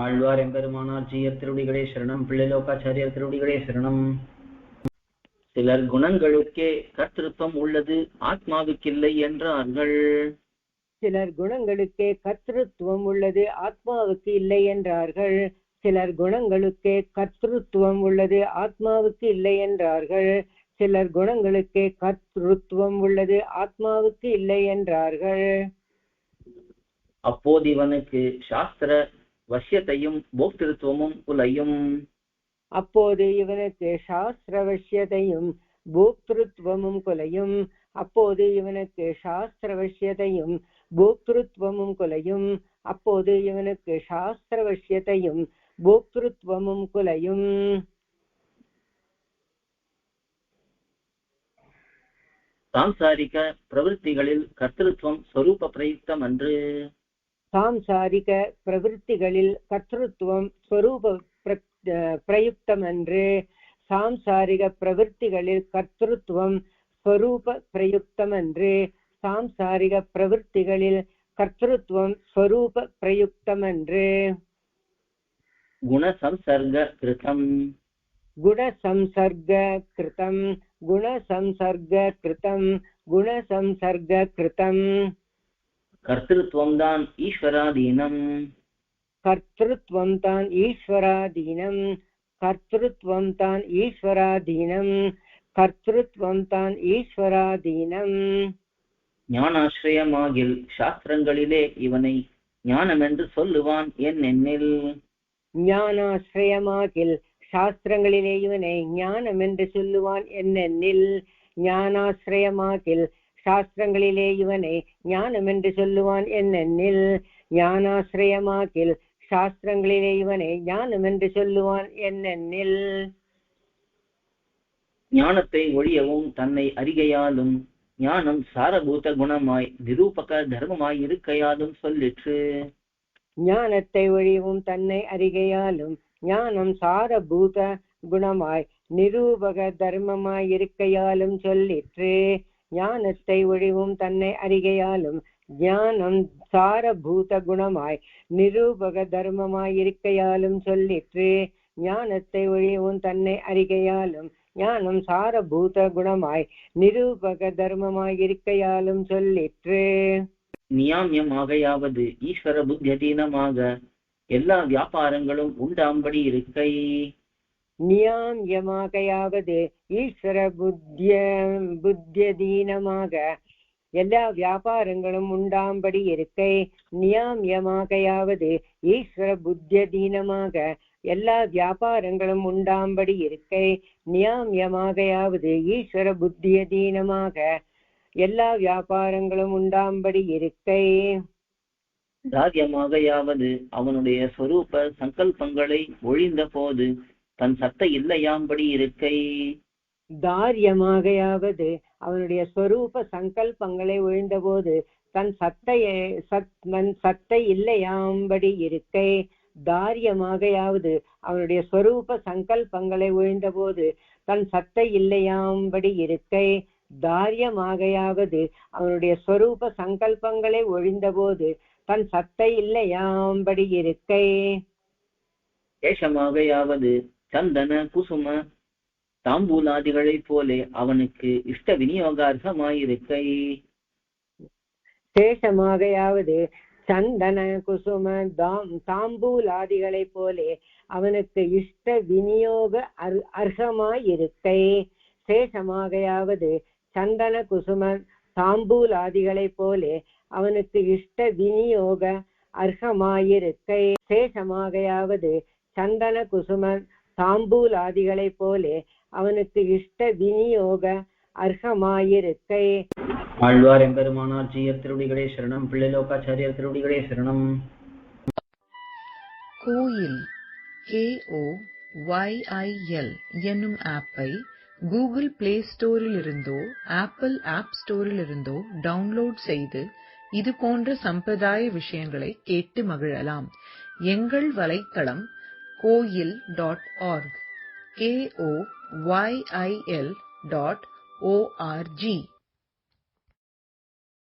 ஆழ்வார் எம்பெருமானார் ஜீயர் திருவடிகளே சரணம். பிள்ளைலோகாச்சாரியர் திருவடிகளே சரணம். சிலர் குணங்களுக்கே கர்த்திருவம் உள்ளது, ஆத்மாவுக்கில்லை என்றார்கள். சிலர் குணங்களுக்கே கர்த்திருவம் உள்ளது, ஆத்மாவுக்கு இல்லை என்றார்கள். சிலர் குணங்களுக்கே கர்த்திருவம் உள்ளது, ஆத்மாவுக்கு இல்லை என்றார்கள். சிலர் குணங்களுக்கே கர்த்திருவம் உள்ளது, ஆத்மாவுக்கு இல்லை என்றார்கள். அப்போது இவனுக்கு சாஸ்திர வசியத்தையும் போக்திருத்துவமும் குலையும். அப்போது இவனுக்கு சாஸ்திர வசியத்தையும் போக்திருத்துவமும் குலையும். அப்போது இவனுக்கு சாஸ்திர வசியத்தையும் போக்திருத்துவமும் குலையும். அப்போது இவனுக்கு சாஸ்திர வசியத்தையும் போக்திருத்துவமும் குலையும். சாம்சாரிக பிரவருத்திகளில் கர்த்திருவம் ஸ்வரூப பிரயுக்தம் அன்று. சாம்சாரிக பிரவருத்திகளில் கர்த்திருவம் ஸ்வரூப பிரயுக்தம் அன்று. சாம்சாரிக பிரவருத்திகளில் கர்த்திருவம் ஸ்வரூப பிரயுக்தம் அன்று. சாம்சாரிக பிரவருத்திகளில் கர்த்திருவம் ஸ்வரூப பிரயுக்தம் அன்று. குணசம்சர்க கிருதம். குணசம்சர்க கிருதம். குணசம்சர்க கிருதம். குணசம்சர்க கிருதம். கர்த்திருவம் தான் ஈஸ்வராதீனம். கர்த்திருவம் தான் ஈஸ்வராதீனம். கர்த்திருவம் தான் ஈஸ்வராதீனம். கர்த்திருவம் தான் ஈஸ்வராதீனம். ஞானாசிரயமாகில் சாஸ்திரங்களிலே இவனை ஞானம் என்று சொல்லுவான் என்னென்னில். ஞானாசிரயமாகில் சாஸ்திரங்களிலே இவனை ஞானம் என்று சொல்லுவான் என்னென்னில். ஞானாசிரயமாகில் சாஸ்திரங்களிலே இவனை ஞானம் என்று சொல்லுவான் என்னென்னில். ஞானாசிரயமாகில் சாஸ்திரங்களிலே இவனை ஞானம் என்று சொல்லுவான் என்னென்னில். ஞானத்தை ஒழியவும் தன்னை அறிகையாலும் ஞானம் சாரபூத குணமாய் நிரூபக தர்மமாய் இருக்கையாலும் சொல்லிற்று. ஞானத்தை ஒழியவும் தன்னை அறிகையாலும் ஞானம் சாரபூத குணமாய் நிரூபக தர்மமாய் இருக்கையாலும் சொல்லிற்று. ஞானத்தை ஒழிவும் தன்னை அறிகையாலும் ஞானம் சாரபூத குணமாய் நிரூபக தர்மமாய் இருக்கையாலும் சொல்லிற்று. ஞானத்தை ஒழிவும் தன்னை அறிகையாலும் ஞானம் சாரபூத குணமாய் நிரூபக தர்மமாய் இருக்கையாலும் சொல்லிற்று. நியாமியமாகையாவது ஈஸ்வர புத்தியதீனமாக எல்லா வியாபாரங்களும் உண்டாம்படி இருக்கை. நியாமியமாகையாவது ஈஸ்வர புத்தியதீனமாக எல்லா வியாபாரங்களும் உண்டாம்படி இருக்கை. நியாமியமாகையாவது ஈஸ்வர புத்தியதீனமாக எல்லா வியாபாரங்களும் உண்டாம்படி இருக்கை. நியாமியமாகையாவது ஈஸ்வர புத்தியதீனமாக எல்லா வியாபாரங்களும் உண்டாம்படி இருக்கை. தாரியமாகையாவது அவனுடைய ஸ்வரூப சங்கல்பங்களை ஒழிந்த போது தன் சத்தை இல்லையாம்படி இருக்கை. தாரியமாகையாவது அவனுடைய ஸ்வரூப சங்கல்பங்களை ஒழிந்தபோது தன் சத்தை இல்லையாம்படி இருக்கை. தாரியமாகையாவது அவனுடைய ஸ்வரூப சங்கல்பங்களை ஒழிந்தபோது தன் சத்தை இல்லையாம்படி இருக்கை. தாரியமாகையாவது அவனுடைய ஸ்வரூப சங்கல்பங்களை ஒழிந்தபோது தன் சத்தை இல்லையாம்படி இருக்கை. ஏஷமாகையாவது சந்தன குசும தாம்பூலாதிகளை போலே அவனுக்கு இஷ்ட விநியோகார்த்தமாயிருக்கை. சேஷமாகையாவது சந்தன குசும தாம்பூலாதிகளை போலே அவனுக்கு இஷ்ட விநியோக அர்ஹமாயிருக்கை. சேஷமாகையாவது சந்தன குசும தாம்பூலாதிகளை போலே அவனுக்கு இஷ்ட விநியோக அர்ஹமாயிருக்கை. சேஷமாகையாவது சந்தன குசும தாம்பூலாதிகளை போலே அவனுக்கு இஷ்ட விநியோக அர்ஹமாயிருக்கை. ஆழ்வார் எம்பெருமானார் ஜீயர் திருவடிகளே சரணம். பிள்ளைலோகாச்சாரியர் திருவடிகளே சரணம். கோயில் KOYIL என்னும் ஆப்பை கூகுள் பிளே ஸ்டோரில் இருந்தோ ஆப்பிள் ஆப் ஸ்டோரில் இருந்தோ டவுன்லோட் செய்து இது போன்ற சம்பிரதாய விஷயங்களை கேட்டு மகிழலாம். எங்கள் வலைத்தளம் koil.org KOYIL.org